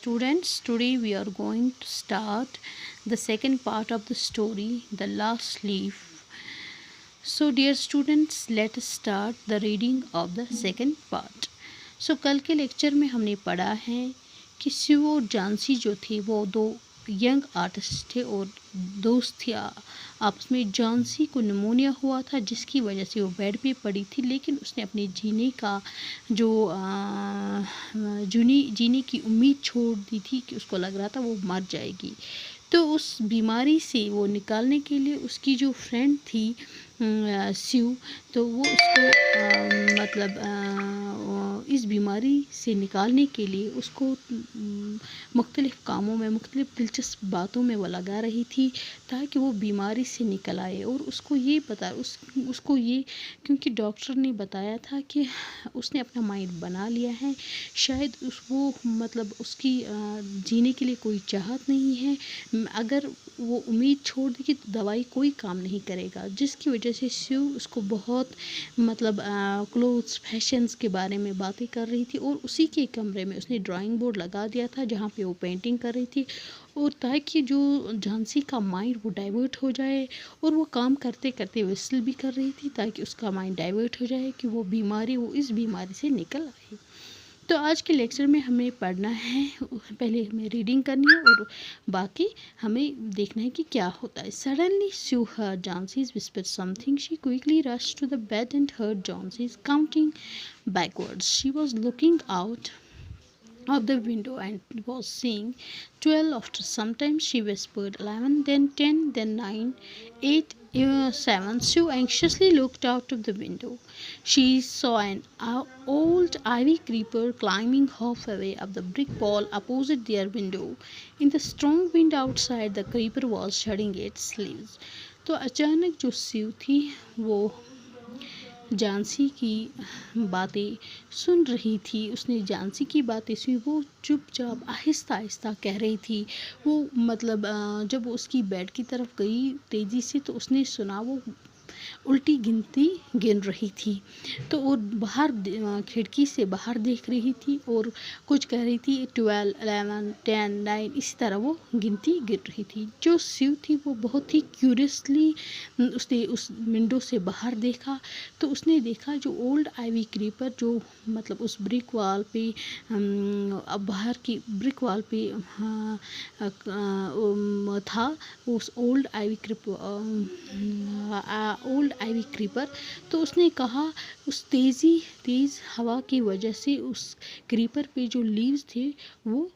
students, today we are going to start the second part of the story, The Last Leaf. So dear students, let us start the reading of the second part. So कल के lecture में हमने पढ़ा है कि स्यू और जानसी जो थे वो दो यंग आर्टिस्ट थे और दोस्त थे आपस में। जानसी को निमोनिया हुआ था जिसकी वजह से वो बेड पे पड़ी थी, लेकिन उसने अपने जीने का जो जीने की उम्मीद छोड़ दी थी कि उसको लग रहा था वो मर जाएगी। तो उस बीमारी से वो निकालने के लिए उसकी जो फ्रेंड थी स्यू, तो वो उसको इस बीमारी से निकालने के लिए उसको मुख्तलिफ़ कामों में, मुख्तलिफ़ दिलचस्प बातों में वो लगा रही थी ताकि वो बीमारी से निकल आए। और उसको ये क्योंकि डॉक्टर ने बताया था कि उसने अपना माइंड बना लिया है, शायद उसकी जीने के लिए कोई चाहत नहीं है। अगर वो उम्मीद छोड़ दी कि दवाई कोई काम नहीं करेगा, जिसकी वजह से स्यू उसको बहुत क्लोथ्स फैशंस के बारे में बातें कर रही थी। और उसी के कमरे में उसने ड्राइंग बोर्ड लगा दिया था जहाँ पे वो पेंटिंग कर रही थी, और ताकि जो झांसी का माइंड वो डाइवर्ट हो जाए। और वो काम करते करते विसल भी कर रही थी ताकि उसका माइंड डाइवर्ट हो जाए कि वो इस बीमारी से निकल आए। तो आज के लेक्चर में हमें पढ़ना है, पहले हमें रीडिंग करनी है और बाकी हमें देखना है कि क्या होता है। Suddenly sue heard Jansi's whisper something. She quickly rushed to the bed and heard Jansi's counting backwards. She was looking out of the window and was seeing 12 after some time. She whispered 11, then 10, then 9, 8, 7. Sue anxiously looked out of the window. She saw an old ivy creeper climbing halfway up the brick wall opposite their window. In the strong wind outside, the creeper was shedding its leaves. तो अचानक जो स्यू थी वो जानसी की बातें सुन रही थी। उसने जानसी की बातें सुनी। वो चुपचाप आहिस्ता आहिस्ता कह रही थी। वो जब वो उसकी बेड की तरफ गई तेज़ी से, तो उसने सुना वो उल्टी गिनती गिन रही थी। तो वो बाहर खिड़की से बाहर देख रही थी और कुछ कह रही थी 12, 11, 10, 9, इसी तरह वो गिनती गिन रही थी। जो स्यू थी वो बहुत ही क्यूरियसली उसने उस विंडो से बाहर देखा, तो उसने देखा जो ओल्ड आइवी क्रीपर जो उस ब्रिक वॉल पे अब बाहर की ब्रिक वॉल पे था उस ओल्ड आइवी क्रीपर। तो उसने कहा उस तेज़ हवा की वजह से उस क्रीपर पे जो लीव्स थे वो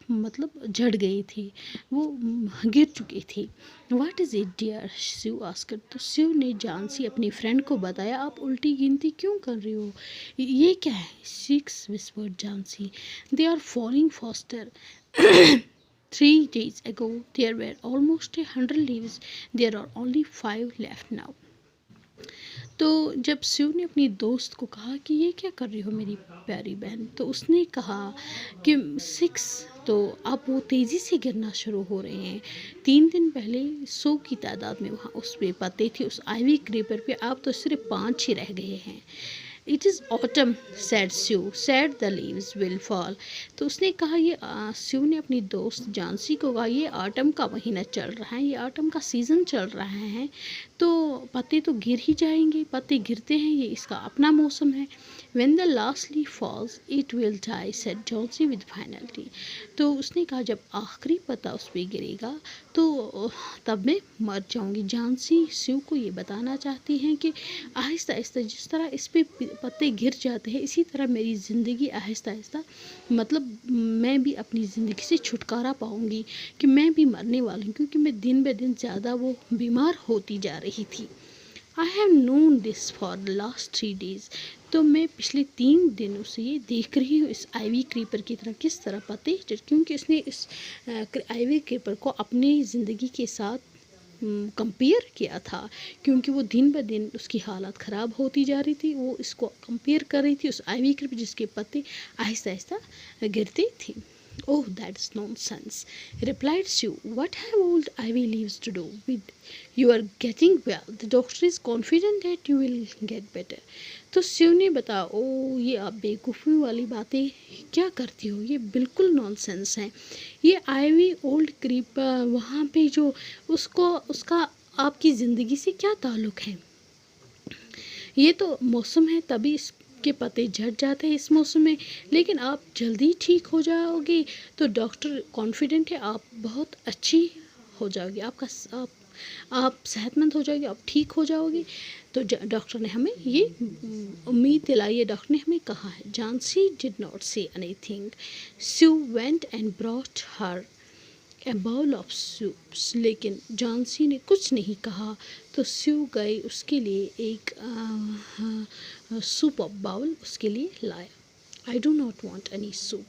झड़ गए थे, वो गिर चुके थे। What is it dear, Sue asked. तो स्यू ने जानसी अपनी फ्रेंड को बताया, आप उल्टी गिनती क्यों कर रही हो, ये क्या है? 6 whispered जानसी, they are falling faster. 3 days ago there were almost 100 leaves, there are only 5 left now. तो जब स्यू ने अपनी दोस्त को कहा कि ये क्या कर रही हो मेरी प्यारी बहन, तो उसने कहा कि 6, तो अब वो तेज़ी से गिरना शुरू हो रहे हैं। 3 दिन पहले 100 की तादाद में वहाँ उस पे पत्ते थे उस आइवी क्रीपर पे, अब तो सिर्फ 5 ही रह गए हैं। It is autumn, said Sue. Said the leaves will fall. तो उसने कहा, ये स्यू ने अपनी दोस्त जानसी को कहा, ये ऑटम का महीना चल रहा है, ये ऑटम का सीज़न चल रहा है, तो पत्ते तो गिर ही जाएंगे, पत्ते गिरते हैं, ये इसका अपना मौसम है। When the last leaf falls, it will die, said Jansi with finality. तो उसने कहा जब आखिरी पत्ता उस पर गिरेगा तो तब मैं मर जाऊंगी। जानसी स्यू को ये बताना चाहती हैं कि आहिस्ता आहिस्ता जिस तरह इस पे पत्ते गिर जाते हैं, इसी तरह मेरी ज़िंदगी आहिस्ता आहिस्ता मैं भी अपनी ज़िंदगी से छुटकारा पाऊंगी, कि मैं भी मरने वाली हूँ, क्योंकि मैं दिन ब दिन ज़्यादा वो बीमार होती जा रही थी। I have known this for the last 3 days. तो मैं पिछले 3 दिनों से ये देख रही हूँ इस आइवी क्रीपर की तरह किस तरह पत्ते, क्योंकि इसने इस आइवी क्रीपर को अपनी ज़िंदगी के साथ कंपेयर किया था, क्योंकि वो दिन ब दिन उसकी हालत ख़राब होती जा रही थी। वो इसको कंपेयर कर रही थी उस आइवी क्रीपर जिसके पत्ते आहिस्ता आहिस्ता गिरते थे। Oh, that's nonsense, replied Sue. What have old ivy leaves to do with you are getting well? The doctor is confident that you will get better. तो स्यू ने बताया, ओ ये आप बेवकूफ़ी वाली बातें क्या करती हो, ये बिल्कुल नॉनसेंस है। ये आईवी ओल्ड क्रीप वहाँ पे जो उसको उसका आपकी ज़िंदगी से क्या ताल्लुक़ है? ये तो मौसम है, तभी इसके पत्ते झड़ जाते हैं इस मौसम में, लेकिन आप जल्दी ठीक हो जाओगी। तो डॉक्टर कॉन्फिडेंट है आप बहुत अच्छी हो जाओगी, आप सेहतमंद हो जाओगी, आप ठीक हो जाओगी। तो डॉक्टर ने हमें ये उम्मीद दिलाई है, डॉक्टर ने हमें कहा है। Johnsy did not say anything. Sue went and brought her a bowl of soups. लेकिन जानसी ने कुछ नहीं कहा, तो स्यू गई उसके लिए एक सूप ऑफ बाउल उसके लिए लाया। I do not want any soup.